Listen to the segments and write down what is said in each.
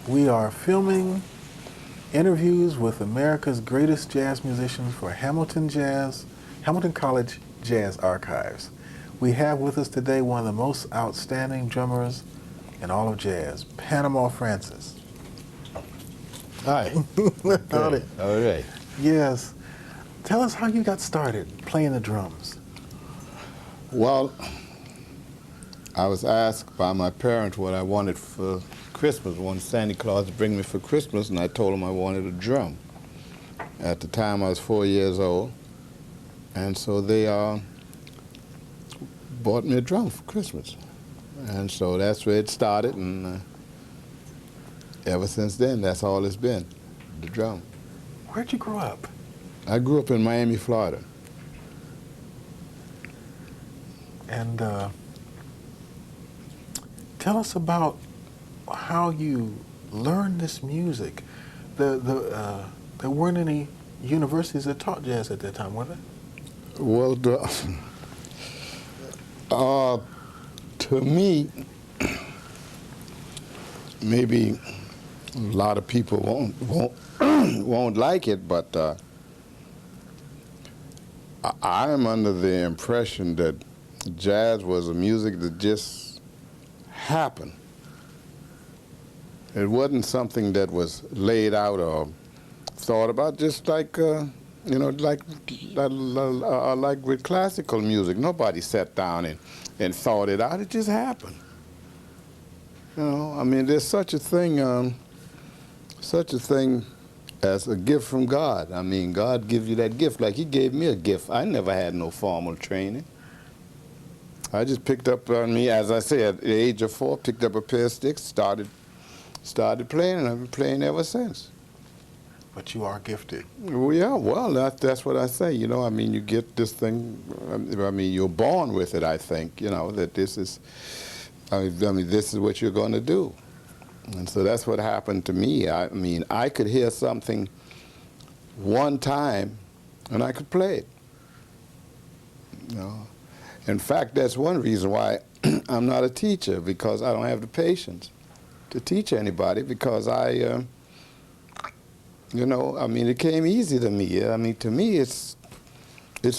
We are filming interviews with America's greatest jazz musicians for Hamilton College Jazz Archives. We have with us today one of the most outstanding drummers in all of jazz, Panama Francis. Hi. Howdy. All right. Yes. Tell us how you got started playing the drums. Well, I was asked by my parents what I wanted for Christmas. I wanted Santa Claus to bring me for Christmas, and I told him I wanted a drum. At the time, I was 4 years old, and so they bought me a drum for Christmas. And so that's where it started, and ever since then, that's all it's been, the drum. Where'd you grow up? I grew up in Miami, Florida. And tell us about how you learned this music. There weren't any universities that taught jazz at that time, were there? Well, to me, maybe a lot of people won't like it, but I am under the impression that jazz was a music that just happened. It wasn't something that was laid out or thought about, just like like with classical music. Nobody sat down and thought it out. It just happened. I mean, there's such a thing as a gift from God. I mean, God gives you that gift like He gave me a gift. I never had no formal training. I just picked up on me, as I said, at the age of 4, picked up a pair of sticks, started playing, and I've been playing ever since. But you are gifted. Well, yeah, well, that's what I say. I mean, you get this thing. I mean, you're born with it. I think, that this is. I mean, this is what you're going to do. And so that's what happened to me. I mean, I could hear something one time, and I could play it. In fact, that's one reason why I'm not a teacher, because I don't have the patience to teach anybody, because I mean, it came easy to me. I mean, to me, it's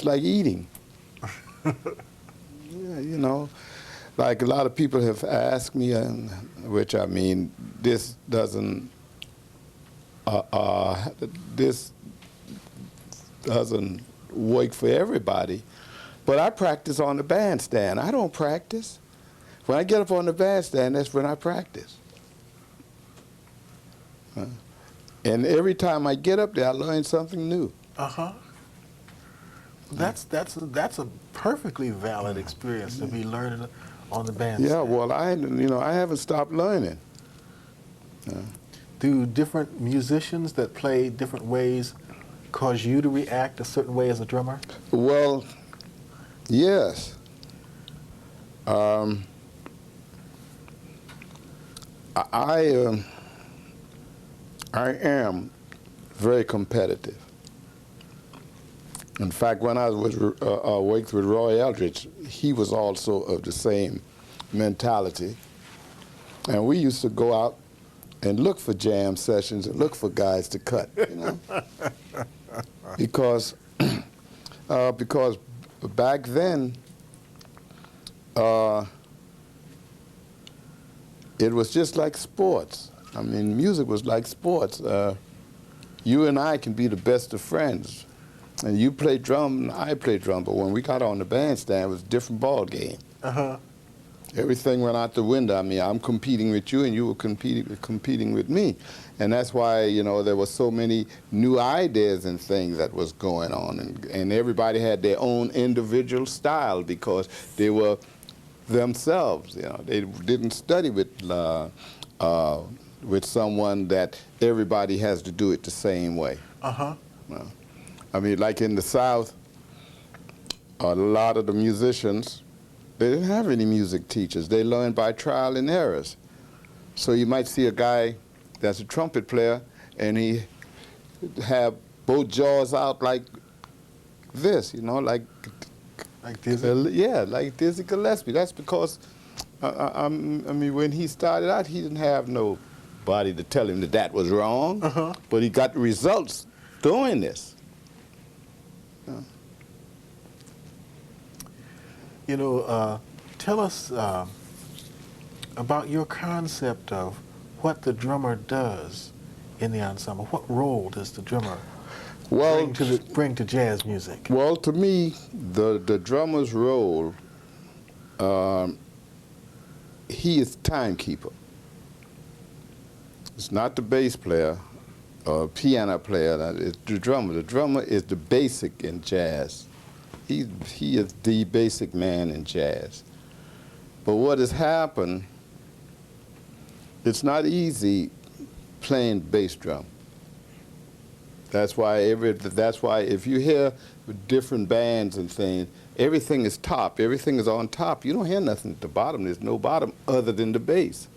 like eating. Yeah, like a lot of people have asked me, which I mean, this doesn't work for everybody. But I practice on the bandstand. I don't practice. When I get up on the bandstand, that's when I practice. And every time I get up there, I learn something new. Uh-huh. That's a perfectly valid experience to be learning on the bandstand. Yeah, well, I haven't stopped learning. Do different musicians that play different ways cause you to react a certain way as a drummer? Well, yes. I am very competitive. In fact, when I was worked with Roy Eldridge, he was also of the same mentality. And we used to go out and look for jam sessions and look for guys to cut, because back then, it was just like sports. I mean, music was like sports. You and I can be the best of friends. And you play drum, and I play drum, but when we got on the bandstand, it was a different ball game. Uh-huh. Everything went out the window. I mean, I'm competing with you, and you were competing with me. And that's why, there were so many new ideas and things that was going on. And everybody had their own individual style because they were themselves. They didn't study with someone that everybody has to do it the same way. Uh-huh. I mean, like in the South, a lot of the musicians, they didn't have any music teachers. They learned by trial and errors. So you might see a guy that's a trumpet player, and he have both jaws out like this, like Dizzy? Yeah, like Dizzy Gillespie. That's because, I mean, when he started out, he didn't have no nobody to tell him that that was wrong, but he got the results doing this. You know, tell us about your concept of what the drummer does in the ensemble. What role does the drummer bring to jazz music? Well, to me, the drummer's role, he is timekeeper. It's not the bass player or piano player. It's the drummer. The drummer is the basic in jazz. He is the basic man in jazz. But what has happened, it's not easy playing bass drum. That's why if you hear different bands and things, everything is top, everything is on top. You don't hear nothing at the bottom. There's no bottom other than the bass.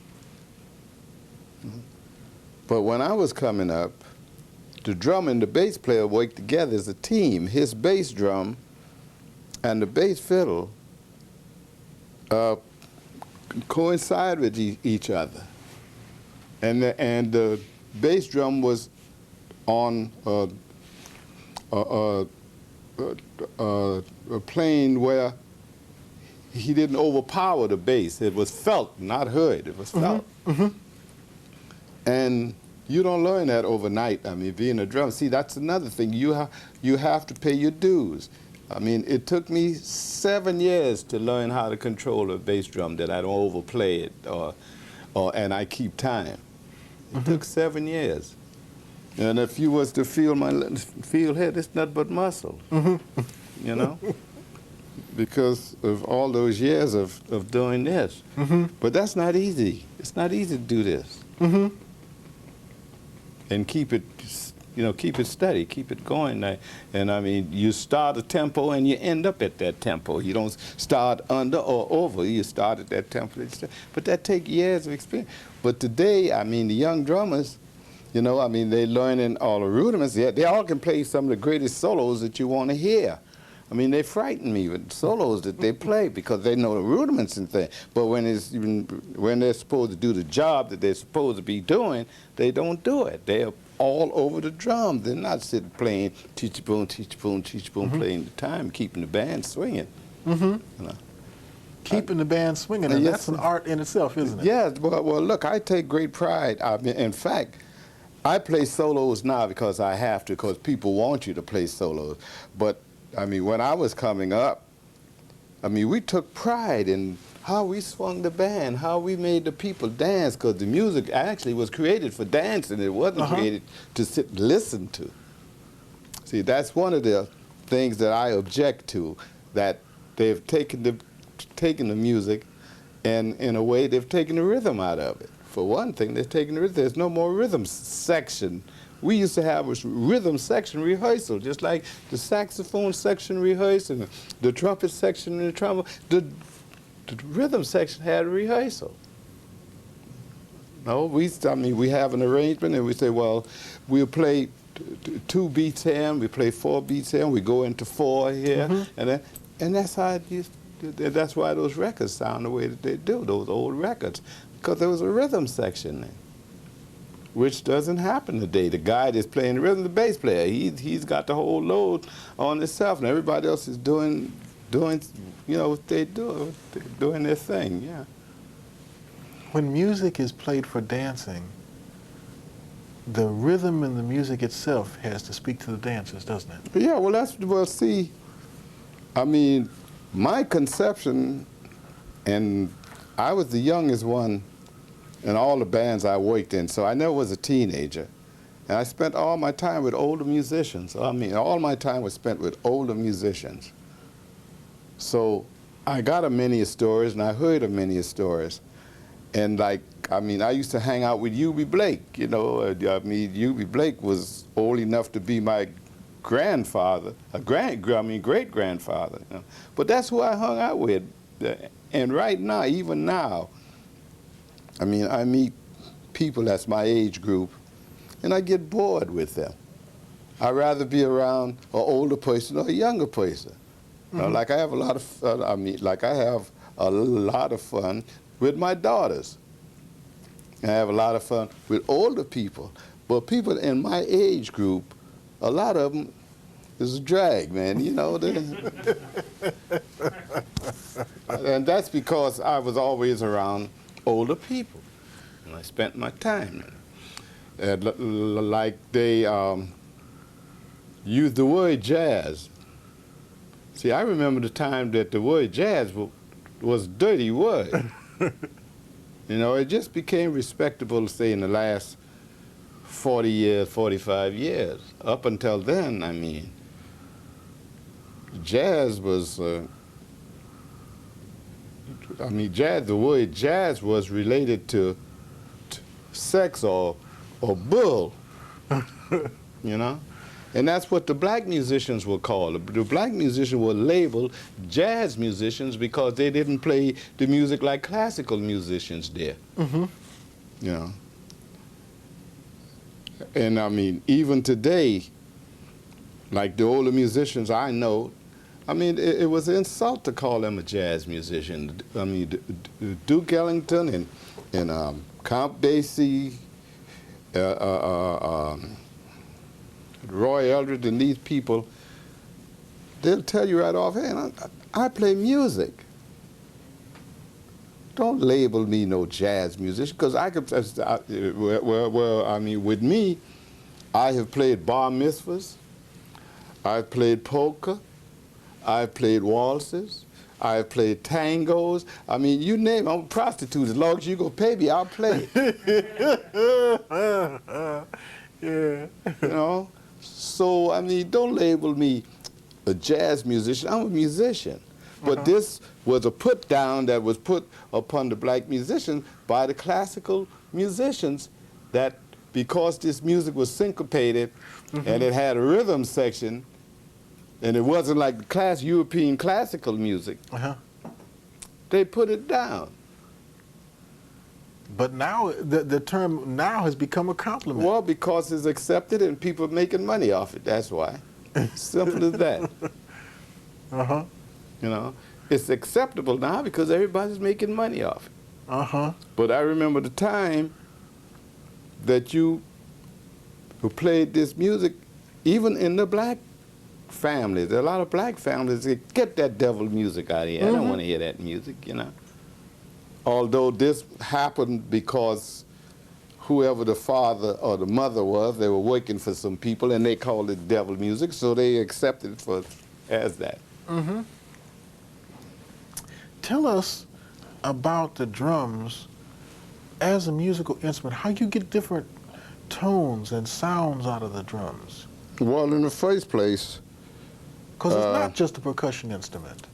But when I was coming up, the drummer and the bass player worked together as a team. His bass drum and the bass fiddle coincide with each other. And the bass drum was on a plane where he didn't overpower the bass. It was felt, not heard. It was felt. And you don't learn that overnight. I mean, being a drummer, see, that's another thing. You have to pay your dues. I mean, it took me 7 years to learn how to control a bass drum, that I don't overplay it and I keep time. It took 7 years. And if you was to feel here, it's nothing but muscle, you know? Because of all those years of doing this. But that's not easy. It's not easy to do this. And keep it, keep it steady, keep it going. And I mean, you start a tempo and you end up at that tempo. You don't start under or over, you start at that tempo. But that takes years of experience. But today, I mean, the young drummers, I mean, they're learning all the rudiments. They all can play some of the greatest solos that you want to hear. I mean, they frighten me with solos that they play because they know the rudiments and things. But when they're supposed to do the job that they're supposed to be doing, they don't do it. They're all over the drum. They're not sitting playing teach-a-boom, teach-a-boom, teach-a-boom, playing the time, keeping the band swinging. Keeping the band swinging, and that's an art in itself, isn't it? Yes. Well, look, I take great pride. I mean, in fact, I play solos now because I have to, because people want you to play solos. But I mean, when I was coming up, I mean, we took pride in how we swung the band, how we made the people dance, because the music actually was created for dancing. It wasn't created to sit and listen to. See, that's one of the things that I object to, that they've taken the music, and in a way, they've taken the rhythm out of it. For one thing, they've taken the rhythm. There's no more rhythm section. We used to have a rhythm section rehearsal, just like the saxophone section rehearsal, the trumpet section and the trombone. The rhythm section had a rehearsal. No, we have an arrangement and we say, well, we'll play 2 beats here, and we play 4 beats here, and we go into 4 here, and that's how it used. That's why those records sound the way that they do, those old records, because there was a rhythm section there, which doesn't happen today. The guy that's playing the rhythm, the bass player, he's got the whole load on himself, and everybody else is doing what they do, doing their thing, yeah. When music is played for dancing, the rhythm and the music itself has to speak to the dancers, doesn't it? Yeah, see, I mean, my conception, and I was the youngest one in all the bands I worked in, so I never was a teenager. And I spent all my time with older musicians. I mean, all my time was spent with older musicians. So I got of many stories, and I heard of many stories. And I used to hang out with U.B. Blake, U.B. Blake was old enough to be my grandfather, great-grandfather. But that's who I hung out with. And right now, even now, I mean, I meet people that's my age group, and I get bored with them. I'd rather be around an older person or a younger person. Like I have a lot of fun, I have a lot of fun with my daughters. and have a lot of fun with older people. But people in my age group, a lot of them is a drag, man. You know, and that's because I was always around older people, and I spent my time. Like they used the word jazz. See, I remember the time that the word jazz was a dirty word. You know, it just became respectable, say, in the last 40 years, 45 years. Up until then, I mean, jazz was, jazz, the word jazz was related to sex or bull, you know? And that's what the black musicians were called. The black musicians were labeled jazz musicians because they didn't play the music like classical musicians did. Mm-hmm. You know? And I mean, even today, like the older musicians I know, I mean, it was an insult to call them a jazz musician. I mean, Duke Ellington and Count Basie, Roy Eldridge, and these people, they'll tell you right offhand, I play music. Don't label me no jazz musician, because I could, well, I mean, with me, I have played bar mitzvahs, I've played polka, I've played waltzes, I've played tangos. I mean, you name it, I'm a prostitute. As long as you go pay me, I'll play. Yeah. You know? So, I mean, don't label me a jazz musician. I'm a musician. But this was a put down that was put upon the black musicians by the classical musicians, that because this music was syncopated and it had a rhythm section, and it wasn't like European classical music, they put it down. But now, the term now has become a compliment. Well, because it's accepted and people are making money off it, that's why. Simple as that. Uh-huh. You know, it's acceptable now because everybody's making money off it. Uh-huh. But I remember the time that you who played this music, even in the black families, there are a lot of black families that get that devil music out of here. I don't want to hear that music, you know. Although this happened because whoever the father or the mother was, they were working for some people and they called it devil music, so they accepted it as that. Mm-hmm. Tell us about the drums as a musical instrument, how you get different tones and sounds out of the drums. Well, in the first place, because it's not just a percussion instrument.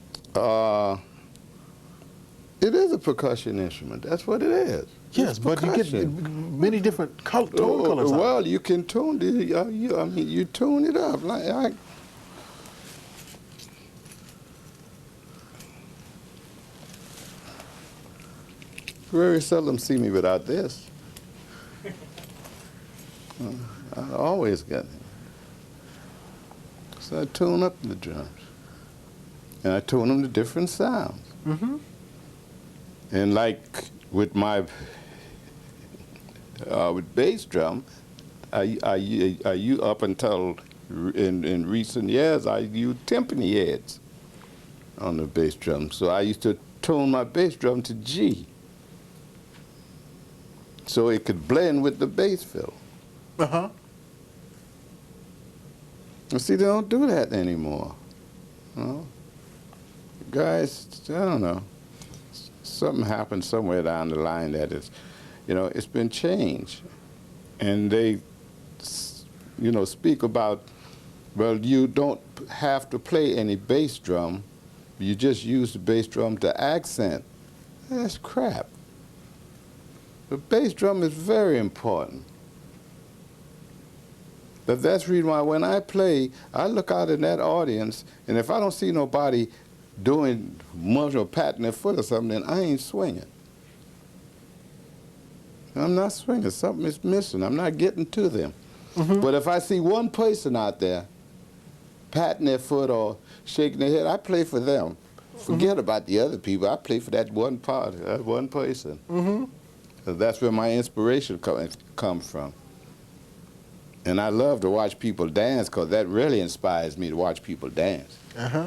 It is a percussion instrument. That's what it is. Yes, but you get many different tone colors. Well, you can tune it. I mean, you tune it up. Like very seldom see me without this. I always got it. So I tune up the drums, and I tune them to different sounds. Mm-hmm. And like with my with bass drum, I up until in recent years I use timpani heads on the bass drum. So I used to tune my bass drum to G, so it could blend with the bass fill. Uh-huh. And see, they don't do that anymore. You know? Guys, I don't know. Something happened somewhere down the line that it's, you know, it's been changed. And they, you know, speak about, well, you don't have to play any bass drum. You just use the bass drum to accent. That's crap. The bass drum is very important. But that's the reason why when I play, I look out in that audience, and if I don't see nobody doing much or patting their foot or something, then I ain't swinging. I'm not swinging. Something is missing. I'm not getting to them. Mm-hmm. But if I see one person out there patting their foot or shaking their head, I play for them. Forget about the other people. I play for that one part, that one person. Mm-hmm. That's where my inspiration comes from. And I love to watch people dance because that really inspires me to watch people dance. Uh-huh.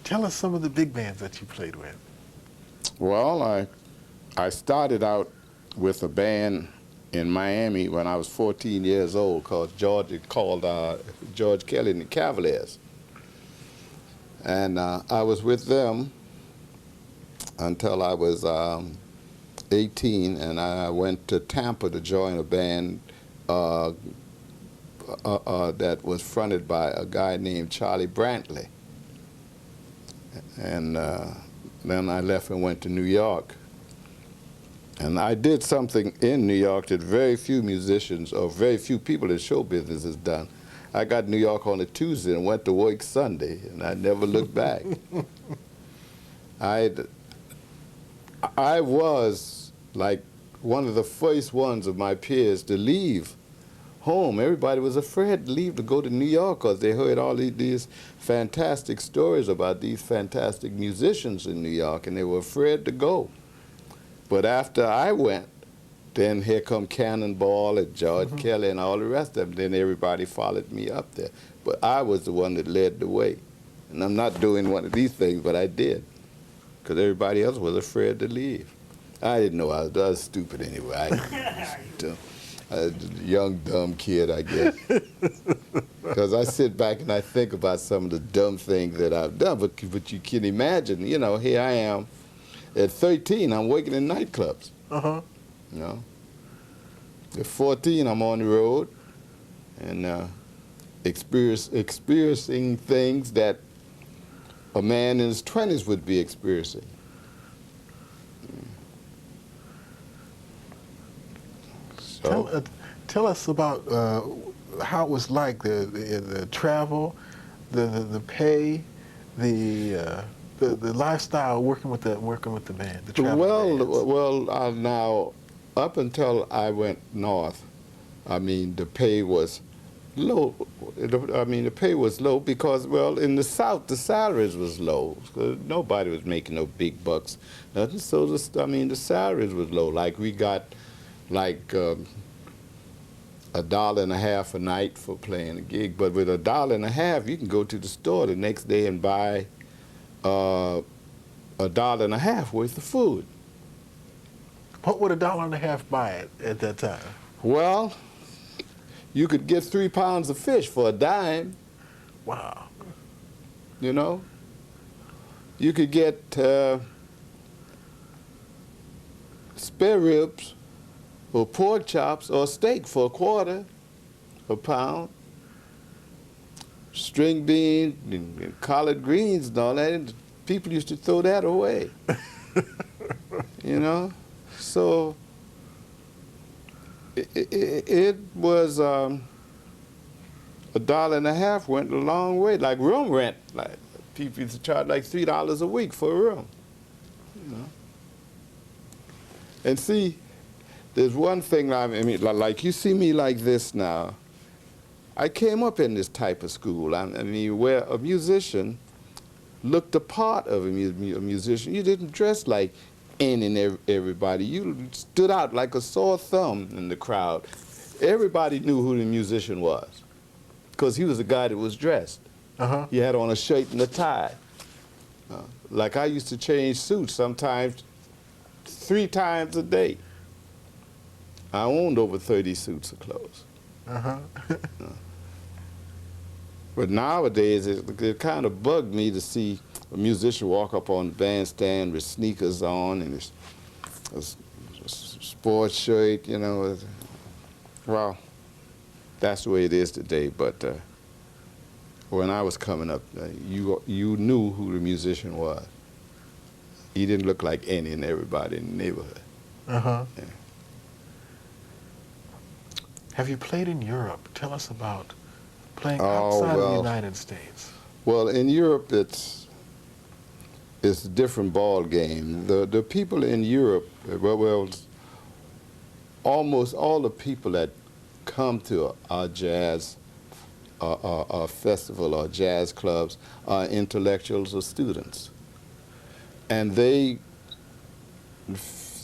Tell us some of the big bands that you played with. Well, I started out with a band in Miami when I was 14 years old called George Kelly and the Cavaliers. And I was with them until I was 18, and I went to Tampa to join a band that was fronted by a guy named Charlie Brantley. And then I left and went to New York. And I did something in New York that very few musicians or very few people in show business has done. I got New York on a Tuesday and went to work Sunday, and I never looked back. I was like one of the first ones of my peers to leave home. Everybody was afraid to leave to go to New York because they heard all these fantastic stories about these fantastic musicians in New York, and they were afraid to go. But after I went, then here come Cannonball and George Kelly and all the rest of them. Then everybody followed me up there. But I was the one that led the way. And I'm not doing one of these things, but I did, because everybody else was afraid to leave. I didn't know. I was stupid anyway. I was a young, dumb kid, I guess. Because I sit back and I think about some of the dumb things that I've done. But you can imagine, you know, here I am. At 13, I'm working in nightclubs. Uh-huh. You know. At 14, I'm on the road and experiencing things that a man in his 20s would be experiencing. So, Tell us about how it was like, the travel, the pay, the lifestyle working with the band, the traveling bands. Now, up until I went north, I mean, the pay was low. The pay was low because, well, in the South, the salaries was low. Nobody was making no big bucks. Nothing. So, the salaries was low. Like, we got, like, $1.50 a night for playing a gig. But with $1.50, you can go to the store the next day and buy $1.50 worth of food. What would $1.50 buy at that time? Well, you could get 3 pounds of fish for a dime. Wow. You know? You could get spare ribs or pork chops or steak for $0.25 a pound. String beans and collard greens and all that. And people used to throw that away. You know? So it was $1.50 went a long way. Like room rent, like people used to charge like $3 a week for a room. You know? And see, there's one thing, like you see me like this now. I came up in this type of school. Where a musician looked the part of a musician. You didn't dress like any and everybody. You stood out like a sore thumb in the crowd. Everybody knew who the musician was because he was a guy that was dressed. Uh-huh. He had on a shirt and a tie. Like I used to change suits sometimes 3 times a day. I owned over 30 suits of clothes. Uh-huh. But nowadays, it kind of bugged me to see a musician walk up on the bandstand with sneakers on and a sports shirt, you know. Well, that's the way it is today, but when I was coming up, you knew who the musician was. He didn't look like any and everybody in the neighborhood. Uh-huh. Yeah. Have you played in Europe? Tell us about playing outside of the United States. Well, in Europe, it's a different ball game. The people in Europe, well, almost all the people that come to our jazz festival or jazz clubs are intellectuals or students. And they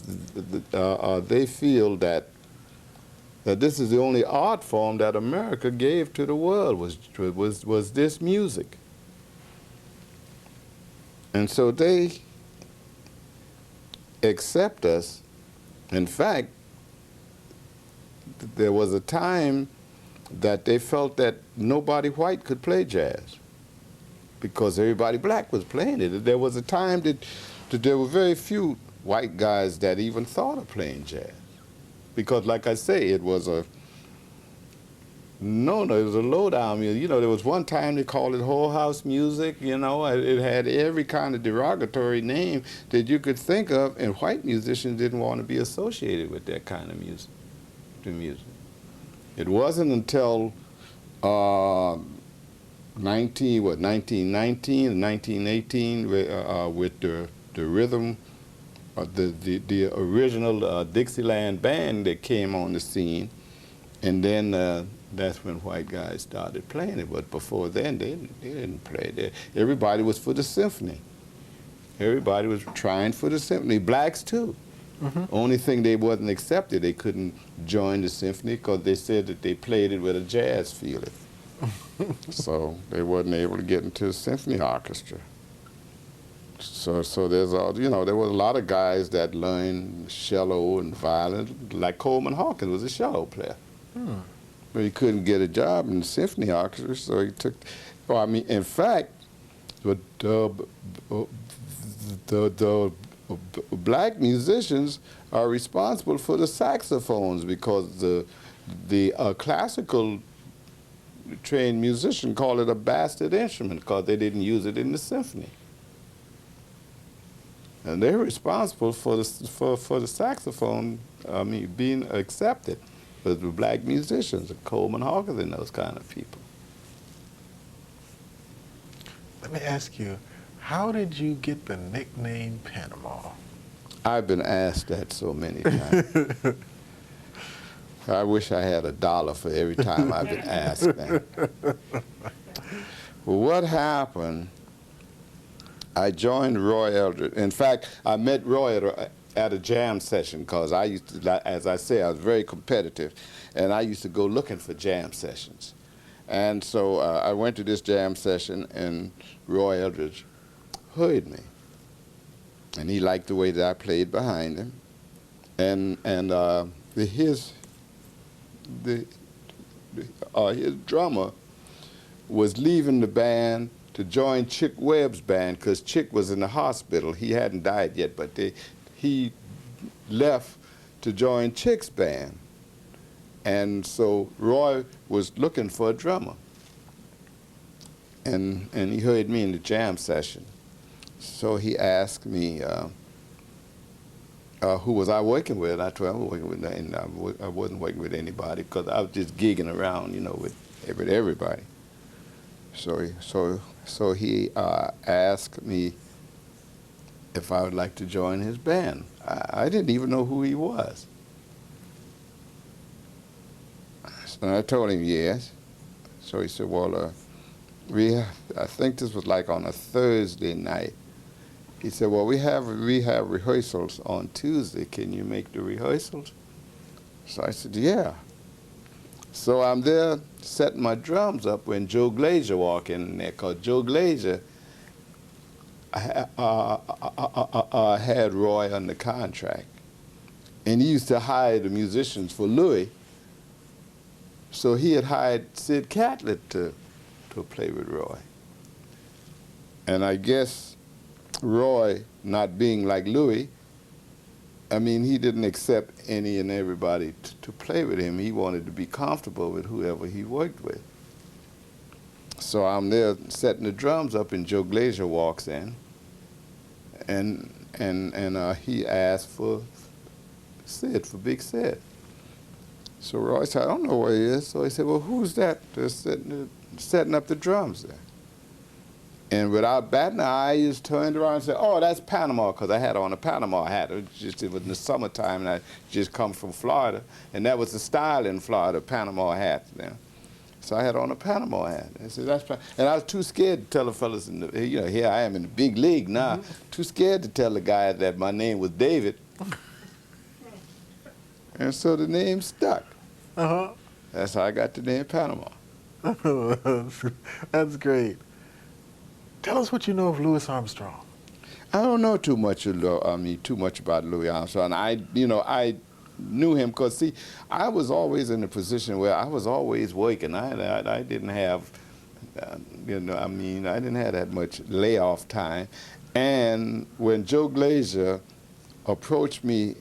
they feel that this is the only art form that America gave to the world was this music. And so they accept us. In fact, there was a time that they felt that nobody white could play jazz because everybody black was playing it. There was a time that there were very few white guys that even thought of playing jazz. Because, like I say, it was a it was a low-down music. You know, there was one time they called it whorehouse music, you know. It had every kind of derogatory name that you could think of, and white musicians didn't want to be associated with that kind of music, It wasn't until 1919 and 1918 with the rhythm, the original Dixieland band that came on the scene, and then that's when white guys started playing it. But before then, they didn't play. Everybody was for the symphony. Everybody was trying for the symphony. Blacks too. Only thing they wasn't accepted, they couldn't join the symphony because they said that they played it with a jazz feeling. So they wasn't able to get into the symphony orchestra. So there's there was a lot of guys that learned cello and violin, like Coleman Hawkins was a cello player. But he couldn't get a job in the symphony orchestra, so he took. Well, I mean, in fact, the black musicians are responsible for the saxophones because the classical trained musician called it a bastard instrument because they didn't use it in the symphony. And they're responsible for the saxophone, being accepted. But the black musicians, the Coleman Hawkins and those kind of people. Let me ask you, how did you get the nickname Panama? I've been asked that so many times. I wish I had $1 for every time I've been asked that. Well, what happened, I joined Roy Eldridge. In fact, I met Roy at a jam session because I used to, as I say, I was very competitive, and I used to go looking for jam sessions. And so I went to this jam session, and Roy Eldridge heard me. And he liked the way that I played behind him. And his drummer was leaving the band to join Chick Webb's band because Chick was in the hospital. He hadn't died yet, but he left to join Chick's band. And so Roy was looking for a drummer. And he heard me in the jam session. So he asked me, who was I working with? I told him I wasn't working with, and I wasn't working with anybody because I was just gigging around, you know, with everybody. So he asked me if I would like to join his band. I didn't even know who he was. So I told him yes. So he said, well, I think this was like on a Thursday night. He said, well, we have rehearsals on Tuesday. Can you make the rehearsals? So I said, yeah. So I'm there setting my drums up when Joe Glazier walked in there, because Joe Glazier had Roy under contract. And he used to hire the musicians for Louis. So he had hired Sid Catlett to play with Roy. And I guess Roy, not being like Louis, I mean, he didn't accept any and everybody to play with him. He wanted to be comfortable with whoever he worked with. So I'm there setting the drums up, and Joe Glazier walks in, and he asked for Sid, for Big Sid. So Roy said, I don't know where he is. So he said, well, who's that that's setting up the drums there? And without batting an eye, he just turned around and said, oh, that's Panama, because I had on a Panama hat. It was in the summertime, and I just come from Florida. And that was the style in Florida, Panama hats. You know? So I had on a Panama hat. And, said, that's and I was too scared to tell the fellas, here I am in the big league now, too scared to tell the guy that my name was David. And so the name stuck. Uh-huh. That's how I got the name Panama. That's great. Tell us what you know of Louis Armstrong. I don't know too much. Too much about Louis Armstrong. I knew him because see, I was always in a position where I was always working. I didn't have, I didn't have that much layoff time. And when Joe Glazier approached me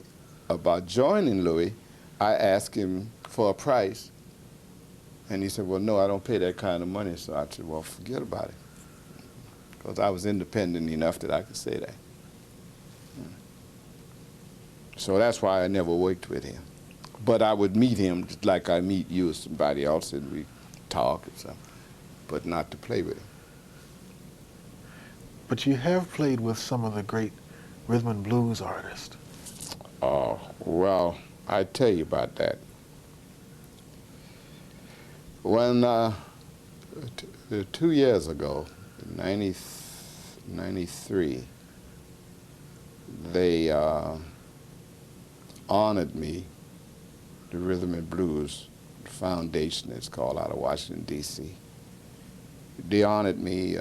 about joining Louis, I asked him for a price, and he said, "Well, no, I don't pay that kind of money." So I said, "Well, forget about it," because I was independent enough that I could say that. So that's why I never worked with him. But I would meet him just like I meet you or somebody else, and we talk and stuff, but not to play with him. But you have played with some of the great rhythm and blues artists. Oh, well, I tell you about that. When 2 years ago, 93, they honored me, the Rhythm and Blues Foundation, it's called, out of Washington, D.C. They honored me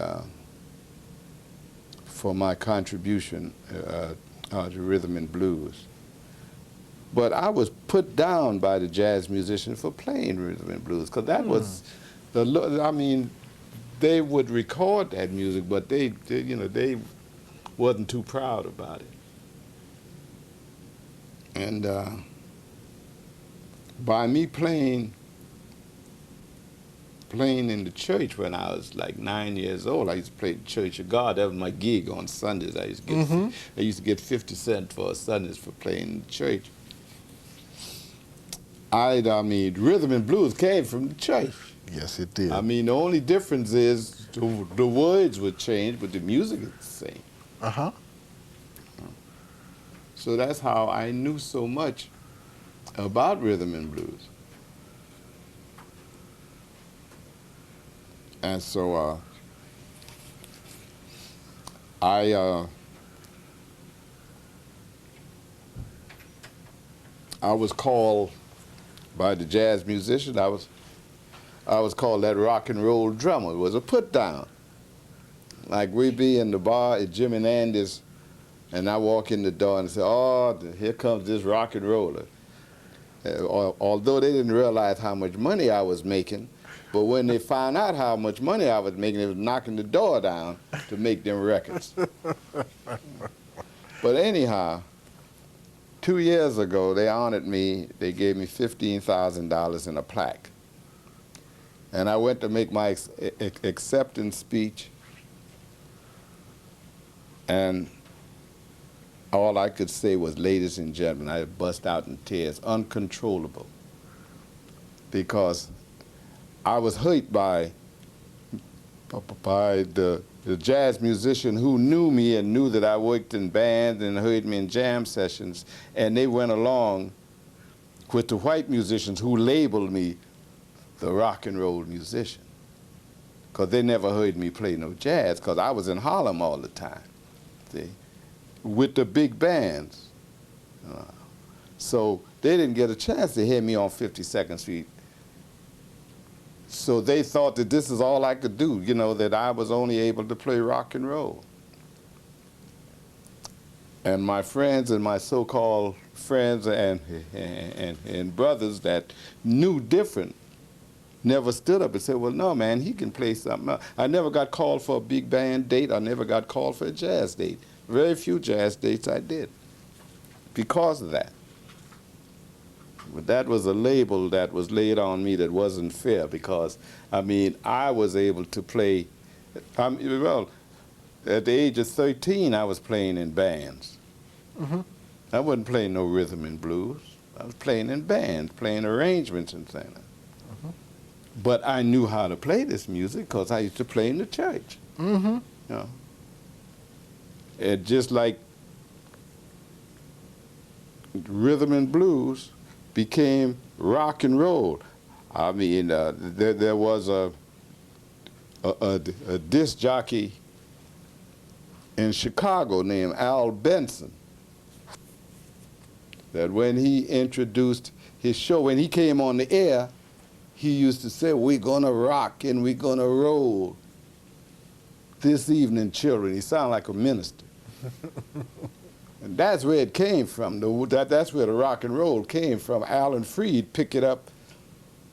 for my contribution to rhythm and blues. But I was put down by the jazz musician for playing rhythm and blues, because that was they would record that music, but they wasn't too proud about it. And by me playing in the church when I was like 9 years old, I used to play the Church of God. That was my gig on Sundays. I used to get 50 cents for Sundays for playing in the church. Rhythm and blues came from the church. Yes, it did. The only difference is the words would change, but the music is the same. Uh-huh. So that's how I knew so much about rhythm and blues. And so I was called by the jazz musician. I was called that rock and roll drummer. It was a put down. Like we be in the bar at Jim and Andy's, and I walk in the door and say, "Oh, here comes this rock and roller." Although they didn't realize how much money I was making, but when they found out how much money I was making, they was knocking the door down to make them records. But anyhow, 2 years ago, they honored me. They gave me $15,000 in a plaque. And I went to make my acceptance speech, and all I could say was, "Ladies and gentlemen," I bust out in tears, uncontrollable, because I was hurt by the jazz musician who knew me and knew that I worked in bands and heard me in jam sessions, and they went along with the white musicians who labeled me the rock and roll musician, because they never heard me play no jazz, because I was in Harlem all the time, see, with the big bands. So they didn't get a chance to hear me on 52nd Street. So they thought that this is all I could do, that I was only able to play rock and roll. And my friends and my so-called friends and brothers that knew different never stood up and said, "Well, no, man, he can play something else." I never got called for a big band date. I never got called for a jazz date. Very few jazz dates I did because of that. But that was a label that was laid on me that wasn't fair, because, I was able to play, well, at the age of 13, I was playing in bands. I wasn't playing no rhythm and blues. I was playing in bands, playing arrangements and things. But I knew how to play this music because I used to play in the church. And just like rhythm and blues became rock and roll. There was a disc jockey in Chicago named Al Benson. that when he introduced his show, when he came on the air, he used to say, "We're gonna rock and we're gonna roll this evening, children." He sounded like a minister. And that's where it came from. That's where the rock and roll came from. Alan Freed picked it up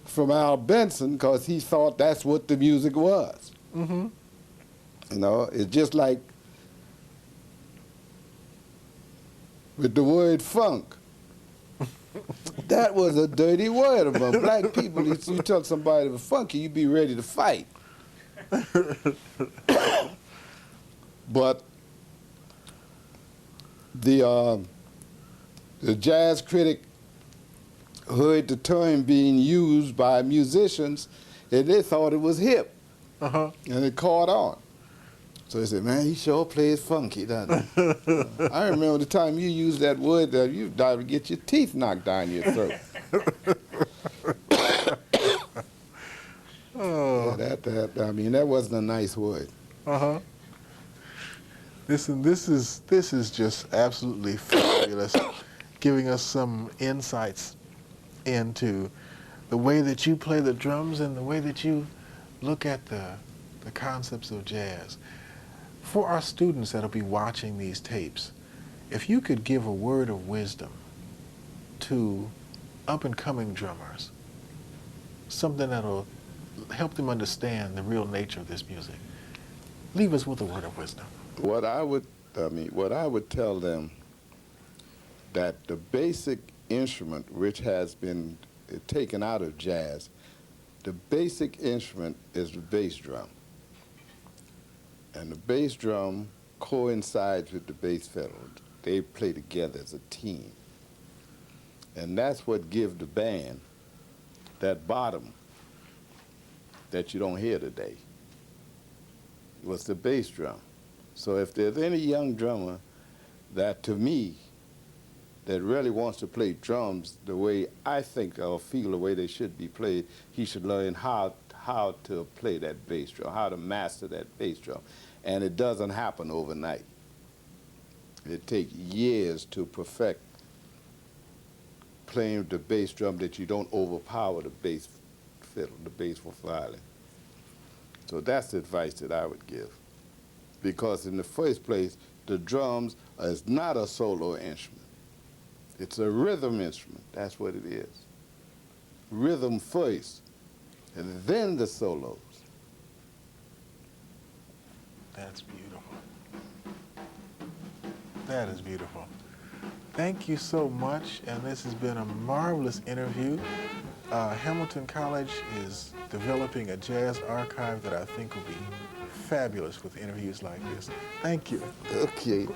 from Al Benson because he thought that's what the music was. Mm-hmm. You know, it's just like with the word funk. That was a dirty word among black people. You tell somebody to funky, you be ready to fight. But the jazz critic heard the term being used by musicians, and they thought it was hip, Uh-huh. and it caught on. So they said, "Man, he sure plays funky, doesn't he?" I remember the time you used that word, that you died to get your teeth knocked down your throat. Oh. Yeah, I mean, that wasn't a nice word. Uh-huh. This is just absolutely fabulous, giving us some insights into the way that you play the drums and the way that you look at the concepts of jazz. For our students that'll be watching these tapes, if you could give a word of wisdom to up-and-coming drummers, something that'll help them understand the real nature of this music, leave us with a word of wisdom. What I would tell them, that the basic instrument which has been taken out of jazz, the basic instrument is the bass drum. And the bass drum coincides with the bass fiddle. They play together as a team. And that's what gives the band that bottom that you don't hear today. It was the bass drum. So if there's any young drummer that, to me, that really wants to play drums the way I think or feel the way they should be played, he should learn how to play that bass drum, how to master that bass drum. And it doesn't happen overnight. It takes years to perfect playing the bass drum, that you don't overpower the bass fiddle, the bass violin. So that's the advice that I would give. Because in the first place, the drums is not a solo instrument. It's a rhythm instrument. That's what it is. Rhythm first, and then the solos. That's beautiful. That is beautiful. Thank you so much, and this has been a marvelous interview. Hamilton College is developing a jazz archive that I think will be fabulous with interviews like this. Thank you. Okay,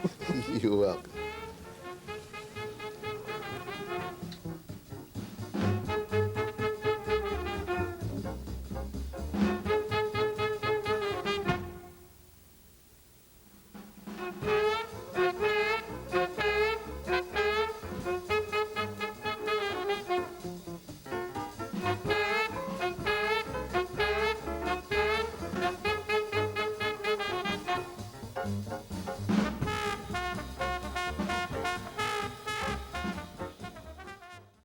you're welcome.